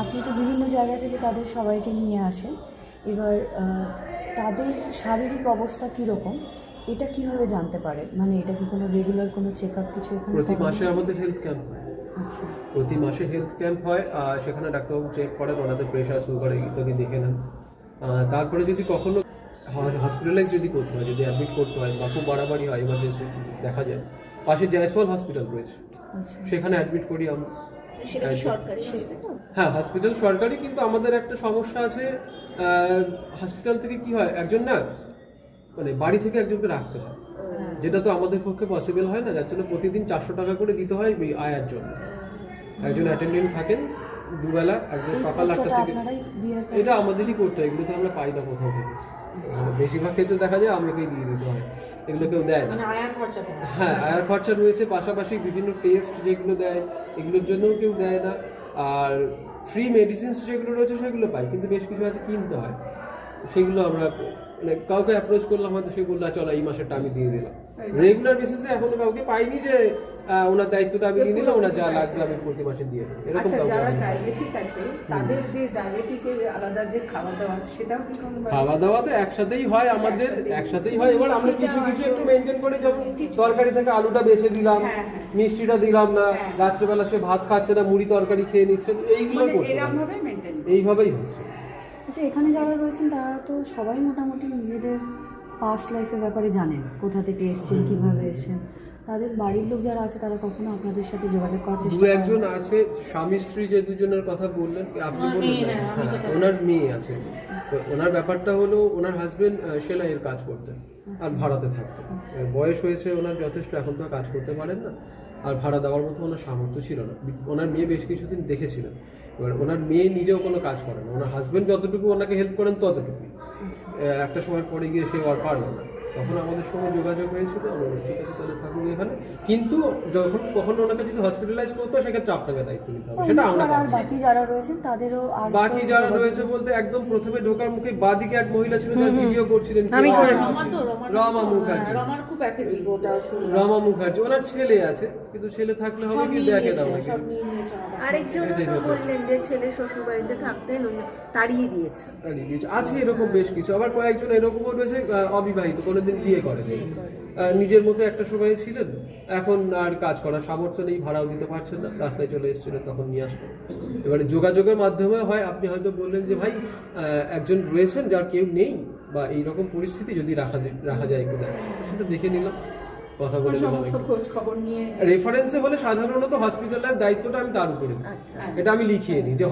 আপনি তো বিভিন্ন জায়গা থেকে তাদের সবাইকে নিয়ে আসেন, এবার তাদের শারীরিক অবস্থা কীরকম এটা কিভাবে জানতে পারে? মানে এটা কি কোনো রেগুলার কোনো চেক আপ কিছু এখানে প্রতি করেন? মাসে আমাদের হেলথ ক্যাম্প হয়। আচ্ছা, প্রতি মাসে হেলথ ক্যাম্প হয়, সেখানে ডাক্তারবাবু চেক করেন, ওনাদের প্রেশার সুগার ইত্যাদি দেখে নেন। তারপরে যদি কখনো হসপিটালাইজ যদি করতে হয়, যদি অ্যাডমিট করতে হয় বা খুব বাড়াবাড়ি হয়, এমার্জেন্সি দেখা যায়, পাশে জয়সওয়াল হসপিটাল রয়েছে, আচ্ছা। সেখানে অ্যাডমিট করি আমরা। সেটা কি সরকারি হসপিটাল? হ্যাঁ, হসপিটাল সরকারি, কিন্তু আমাদের একটা সমস্যা আছে। হসপিটাল থেকে কি হয়, একজন না মানে বাড়ি থেকে একজনকে রাখতে হয়, যেটা তো আমাদের পক্ষে পসিবল হয় না, যার জন্য প্রতিদিন 400 টাকা করে দিতে হয় ওই আয়ার জন্য। একজন অ্যাটেন্ডেন্ট থাকেন দুবেলা, একজন সকাল 8টা থেকে। আপনারাই দিয়ে রাখেন? এটা আমাদেরই করতে হয়, এগুলো তো আমরা পাই না কোথাও থেকে। বেশিরভাগ ক্ষেত্রে দেখা যায় আমাকেই দিয়ে দিতে হয়, এগুলো কেউ দেয় না। হ্যাঁ, আয়ার খরচা রয়েছে, পাশাপাশি বিভিন্ন টেস্ট যেগুলো দেয় এগুলোর জন্যও কেউ দেয় না। আর ফ্রি মেডিসিনস যেগুলো রয়েছে সেগুলো পাই, কিন্তু বেশ কিছু আছে কিনতে হয়, সেগুলো আমরা মানে কাউকে অ্যাপ্রোচ করলাম, হয়তো সে বললো চলো এই মাসেরটা আমি দিয়ে দিলাম। রেগুলার বেসিসে এখনো কাউকে পাইনি যে ওনার দায়িত্বটা আমি নিয়ে নিলাম, ওনার যা লাগবে আমি প্রতি মাসে দিয়ে দেবো, এরকম আচ্ছা, কাউকে যারা আমি- ডায়াবেটিক আছে তাদের যে ডায়াবেটিকের আলাদা যে খাওয়া দাওয়া সেটাও কি কোনো খাওয়া দাওয়া তো একসাথেই হয়, আমাদের একসাথেই হয়। এবার আমরা কিছু কিছু একটু মেনটেন করে, যেমন তরকারি থেকে আলুটা বেছে দিলাম, মিষ্টিটা দিলাম না, রাত্রেবেলা সে ভাত খাচ্ছে না, মুড়ি তরকারি খেয়ে নিচ্ছে, এইগুলো মানে করতে এরকম হবে। ভাবে মেইনটেইন? এইভাবেই হচ্ছে। আচ্ছা, এখানে যারা রয়েছেন তারা তো সবাই মোটামুটি নিজেদের পাস্ট লাইফের ব্যাপারে জানেন, কোথা থেকে এসেছেন, কিভাবে এসেছেন। তাদের বাড়ির লোক যারা আছে তারা কখনো আপনাদের সাথে যোগাযোগ করার দু চেষ্টা করেন? একজন আছে, স্বামী স্ত্রী যে দুজনের কথা বললেন আপনি বললেন, হ্যাঁ, ওনার মেয়ে আছে। তো ওনার ব্যাপারটা হলো, ওনার হাজবেন্ড সেলাইয়ের কাজ করতেন আর ভাড়াতে থাকতেন। বয়স হয়েছে ওনার যথেষ্ট, এখন তো আর কাজ করতে পারেন না, আর ভাড়া দেওয়ার মতো ওনার সামর্থ্য ছিল না। ওনার মেয়ে বেশ কিছুদিন দেখেছিলেন। এবার ওনার মেয়ে নিজেও কোনো কাজ করে না, ওনার হাজবেন্ড যতটুকু ওনাকে হেল্প করেন ততটুকুই। একটা সময় পরে গিয়ে সে আর পারলো না, তখন আমাদের সঙ্গে যোগাযোগ হয়েছিল, আমরা বললাম, ঠিক আছে তাহলে থাকুন এখানে, কিন্তু যখন কখনো ওনাকে যদি হসপিটালাইজ করতে হয় সেক্ষেত্রে আপনাকে দায়িত্ব নিতে হবে, সেটা আমরা আর পারছি। বাকি যারা রয়েছেন তাদেরও আর বাকি যারা রয়েছে বলতে একদম প্রথমে ঢোকার মুখে বাদিকে এক মহিলা ছিল, যারা ভিডিও করছিলেন, রমা মুখার্জি। রমার খুব প্যাথেটিক, ওটা শুনলাম। রমা মুখার্জি, ওনার ছেলে আছে, কিন্তু ছেলে থাকলে হবে কি, দেখে দাও নাকি। সব নিয়ে নিয়েছে আমার কাছে। আরেকজন তো বললেন যে ছেলে শ্বশুর বাড়িতে থাকতেন, উনি তাড়িয়ে দিয়েছেন। আছে এরকম বেশ কিছু, আবার কয়েকজন এরকমও রয়েছে অবিবাহিত, কোনোদিন বিয়ে করেনি, নিজের মতো একটা সময় ছিলেন, এখন আর কাজ করার সামর্থ্য নেই, ভাড়াও দিতে পারছেন না, রাস্তায় চলে এসেছিলেন, তখন নিয়ে আসলেন। এবারে যোগাযোগের মাধ্যমে হয়, আপনি হয়তো বললেন যে ভাই একজন রয়েছেন যার কেউ নেই, বা এইরকম পরিস্থিতি যদি রাখা যায় একটু দেখা, সেটা দেখে নিলাম, কথা বলে নিলাম। সমস্ত খোঁজ খবর নিয়ে রেফারেন্সে হলে সাধারণত হসপিটালের দায়িত্বটা আমি তার উপরে দিই। আচ্ছা। এটা আমি লিখিয়ে নিই যে